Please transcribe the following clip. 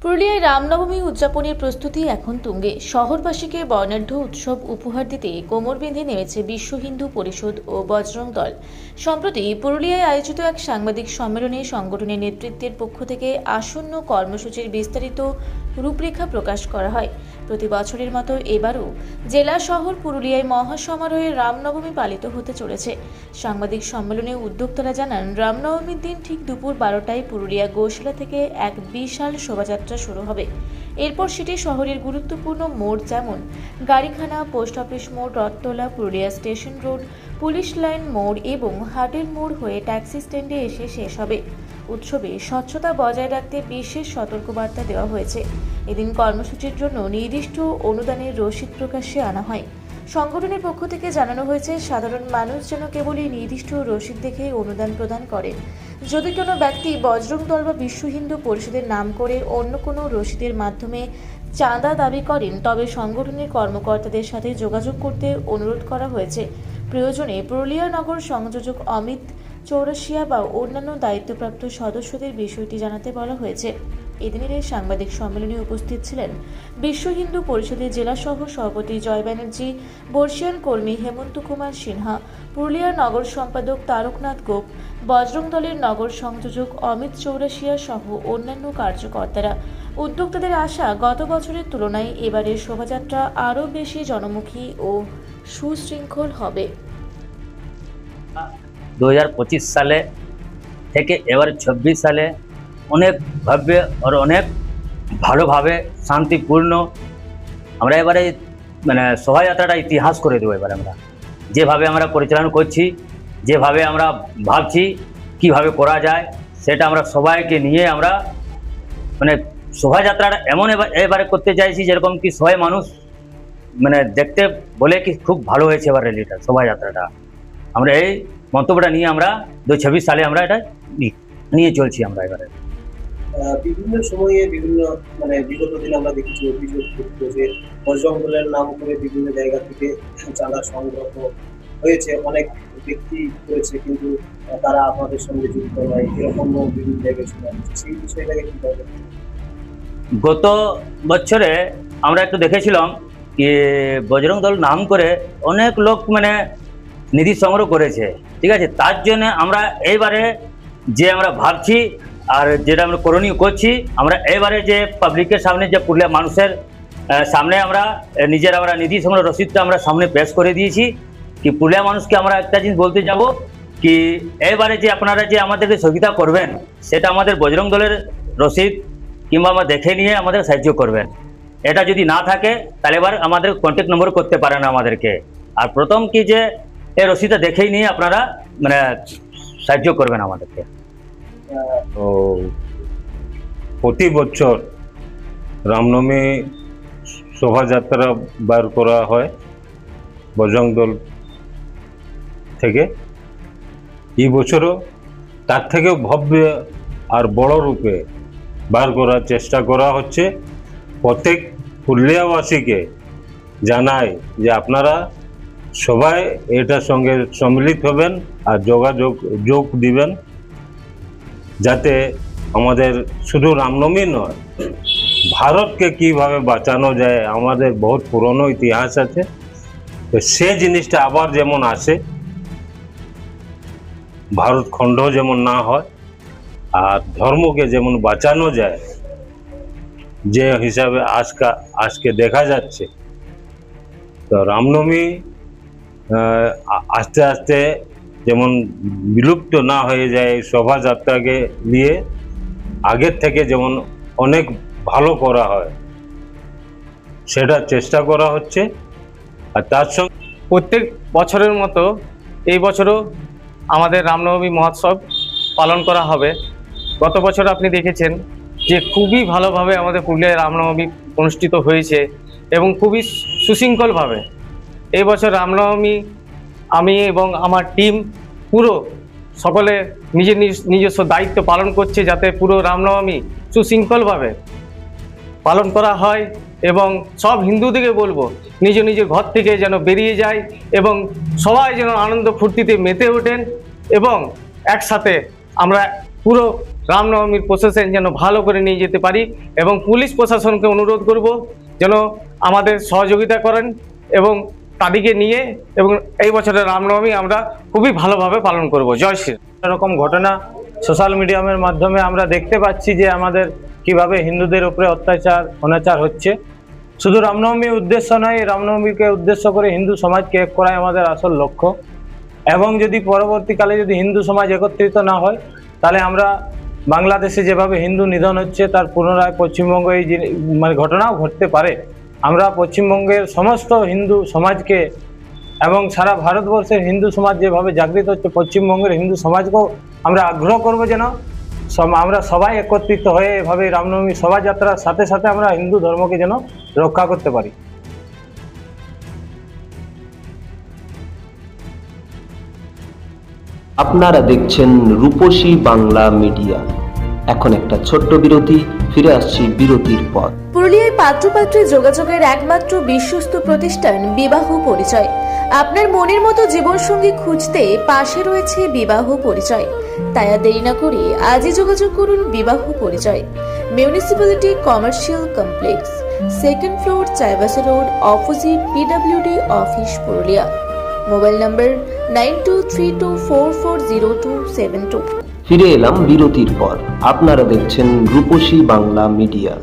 পুরুলিয়ায় রামনবমী উদযাপনের প্রস্তুতি এখন তুঙ্গে। শহরবাসীকে বর্ণাঢ্য উৎসব উপহার দিতে কোমর বেঁধে নেমেছে বিশ্ব হিন্দু পরিষদ ও বজরং দল। সম্প্রতি পুরুলিয়ায় আয়োজিত এক সাংবাদিক সম্মেলনে সংগঠনের নেতৃত্বের পক্ষ থেকে আসন্ন কর্মসূচির বিস্তারিত রূপরেখা প্রকাশ করা হয়। প্রতি বছরের মতো এবারও জেলা শহর পুরুলিয়ায় মহাসমারোহে রামনবমী পালিত হতে চলেছে। সাংবাদিক সম্মেলনে উদ্যোক্তারা জানান, রামনবমীর দিন ঠিক দুপুর 12টায় পুরুলিয়া গোশালা থেকে এক বিশাল শোভাযাত্রা শুরু হবে। এরপর সেটি শহরের গুরুত্বপূর্ণ মোড় যেমন গাড়িখানা, পোস্ট অফিস মোড়, Rathtala, Purulia station road, police line মোড় এবং হাটের মোড় হয়ে ট্যাক্সি স্ট্যান্ডে এসে শেষ হবে। উৎসবে স্বচ্ছতা বজায় রাখতে বিশেষ সতর্কবার্তা দেওয়া হয়েছে। এদিন কর্মসূচির জন্য নির্দিষ্ট অনুদানের রসিদ প্রকাশ্যে আনা হয়। সংগঠনের পক্ষ থেকে জানানো হয়েছে, সাধারণ মানুষ যেন কেবল এই নির্দিষ্ট রসিদ দেখে অনুদান প্রদান করেন। যদি কোনো ব্যক্তি বজরং দল বা বিশ্ব হিন্দু পরিষদের নাম করে অন্য কোনো রসিদের মাধ্যমে চাঁদা দাবি করেন, তবে সংগঠনের কর্মকর্তাদের সাথে যোগাযোগ করতে অনুরোধ করা হয়েছে। প্রয়োজনে পুরুলিয়া নগর সংযোজক অমিত চৌরাশিয়া বা অন্যান্য দায়িত্বপ্রাপ্ত সদস্যদের বিষয়টি জানাতে বলা হয়েছে। এদিনের এই সাংবাদিক সম্মেলনে উপস্থিত ছিলেন বিশ্ব হিন্দু পরিষদের জেলা সহ সভাপতি জয় ব্যানার্জি, বর্ষিয়ান কর্মী হেমন্ত কুমার সিনহা, পুরুলিয়ার নগর সম্পাদক তারকনাথ গোপ, বজরং দলের নগর সংযোজক অমিত চৌরাশিয়া সহ অন্যান্য কার্যকর্তারা। উদ্যোক্তাদের আশা, গত বছরের তুলনায় এবারের শোভাযাত্রা আরও বেশি জনমুখী ও সুশৃঙ্খল হবে। 2025 সালে থেকে এবার 26 সালে অনেক ভব্য আর অনেক ভালোভাবে শান্তিপূর্ণ আমরা এবারে শোভাযাত্রাটা ইতিহাস করে দেবো। এবারে আমরা যেভাবে আমরা পরিচালনা করছি, যেভাবে আমরা ভাবছি কিভাবে করা যায়, সেটা আমরা সবাইকে নিয়ে আমরা শোভাযাত্রাটা এমন এবারে করতে চাইছি যেরকম কি সবাই মানুষ দেখতে বলে কি খুব ভালো হয়েছে এবার র্যালিটা, শোভাযাত্রাটা। আমরা এই মন্তব্যটা নিয়ে আমরা 2026 সালে আমরা এটা নিয়ে চলছি। আমরা এবারে বিভিন্ন সময়ে বিভিন্ন বিগত দিনে আমরা দেখেছি অভিযোগ করতে যে বজরং দলের নাম করে বিভিন্ন জায়গা থেকে চাঁদা সংগ্রহ হয়েছে, অনেক ব্যক্তি করেছে, কিন্তু তারা আপনাদের সঙ্গে যুক্ত নয়, এরকম বিভিন্ন জায়গায় শোনা যাচ্ছে। সেই বিষয়টাকে কিভাবে? গত বছরে আমরা একটু দেখেছিলাম কি বজরং দল নাম করে অনেক লোক নিধি সংগ্রহ করেছে, ঠিক আছে। তার জন্য আমরা এইবারে যে আমরা ভাবছি আর যেটা আমরা করণীয় করছি, আমরা এবারে যে পাবলিকের সামনে, যে পুরুলিয়া মানুষের সামনে আমরা নিধি সংগ্রহ রসিদটা আমরা সামনে পেশ করে দিয়েছি। কি পুরুলিয়া মানুষকে আমরা একটা জিনিস বলতে যাব কি এবারে যে আপনারা যে আমাদেরকে সহযোগিতা করবেন, সেটা আমাদের বজরং দলের রসিদ কিংবা আমরা দেখে নিয়ে আমাদের সাহায্য করবেন। এটা যদি না থাকে তাহলে এবার আমাদের কন্ট্যাক্ট নম্বর করতে পারেন আমাদেরকে। আর প্রথম কি যে এই রসিদটা দেখেই নিয়ে আপনারা সাহায্য করবেন আমাদেরকে। তো প্রতি বছর রামনবমী শোভাযাত্রা বার করা হয় বজরং দল থেকে। এই বছরও তার থেকেও ভব্য আর বড় রূপে বার করার চেষ্টা করা হচ্ছে। প্রত্যেক পুরুলিয়াবাসীকে জানাই যে আপনারা সবাই এটার সঙ্গে সম্মিলিত হবেন আর যোগ দিবেন, যাতে আমাদের শুধু রামনবমী নয়, ভারতকে কিভাবে বাঁচানো যায়, আমাদের বহুত পুরনো ইতিহাস আছে, তো সে জিনিসটা আবার যেমন আসে, ভারত খণ্ড যেমন না হয়, আর ধর্মকে যেমন বাঁচানো যায়, যে হিসাবে আজকে দেখা যাচ্ছে। তো রামনবমী আস্তে আস্তে যেমন বিলুপ্ত না হয়ে যায়, এই শোভাযাত্রাকে নিয়ে আগের থেকে যেমন অনেক ভালো করা হয়, সেটা চেষ্টা করা হচ্ছে। আর তার সঙ্গে প্রত্যেক বছরের মতো এই বছরও আমাদের রামনবমী মহোৎসব পালন করা হবে। গত বছর আপনি দেখেছেন যে খুবই ভালোভাবে আমাদের পুরুলিয়ায় রামনবমী অনুষ্ঠিত হয়েছে এবং খুবই সুশৃঙ্খলভাবে। এই বছর রামনবমী আমি এবং আমার টিম পুরো সকলে নিজস্ব দায়িত্ব পালন করছে, যাতে পুরো রামনবমী সুশৃঙ্খলভাবে পালন করা হয়। এবং সব হিন্দুদেরকে বলবো নিজ ঘর থেকে যেন বেরিয়ে যায় এবং সবাই যেন আনন্দ ফুর্তিতে মেতে ওঠেন এবং একসাথে আমরা পুরো রামনবমীর প্রসেশন যেন ভালো করে নিয়ে যেতে পারি, এবং পুলিশ প্রশাসনকে অনুরোধ করব যেন আমাদের সহযোগিতা করেন এবং তাদেরকে নিয়ে, এবং এই বছরের রামনবমী আমরা খুবই ভালোভাবে পালন করব। জয় শ্রী। এরকম ঘটনা সোশ্যাল মিডিয়ামের মাধ্যমে আমরা দেখতে পাচ্ছি যে আমাদের কিভাবে হিন্দুদের উপরে অত্যাচার অনাচার হচ্ছে। শুধু রামনবমীর উদ্দেশ্য নয়, রামনবমীকে উদ্দেশ্য করে হিন্দু সমাজকে এক করাই আমাদের আসল লক্ষ্য। এবং যদি পরবর্তীকালে যদি হিন্দু সমাজ একত্রিত না হয়, তাহলে আমরা বাংলাদেশে যেভাবে হিন্দু নিধন হচ্ছে তার পুনরায় পশ্চিমবঙ্গে এই মানে ঘটনাও ঘটতে পারে। আমরা পশ্চিমবঙ্গের সমস্ত হিন্দু সমাজকে এবং সারা ভারতবর্ষের হিন্দু সমাজ যেভাবে জাগৃত হচ্ছে, পশ্চিমবঙ্গের হিন্দু সমাজকেও আমরা আগ্রহ করব যেন আমরা সবাই একত্রিত হয়ে এভাবে রামনবমী শোভাযাত্রার সাথে সাথে আমরা হিন্দু ধর্মকে যেন রক্ষা করতে পারি। আপনারা দেখছেন রূপসী বাংলা মিডিয়া। এখন একটা ছোট্ট বিরতি, ফিরে আসছি বিরতির পর। পুরুলিয়ায় পাত্রপাত্রী যোগাযোগের একমাত্র বিশ্বস্ত প্রতিষ্ঠান বিবাহ পরিচয়। আপনার মনের মতো জীবনসঙ্গী খুঁজতে পাশে রয়েছে বিবাহ পরিচয়। তাই আর দেরি না করে আজই যোগাযোগ করুন বিবাহ পরিচয়। Municipality commercial complex, 2nd floor, Chaibasa road, opposite PWD office, Purulia. Mobile নম্বর 9232440272। ফিরে এলাম বিরতির পর। আপনারা দেখছেন রূপসী বাংলা মিডিয়া।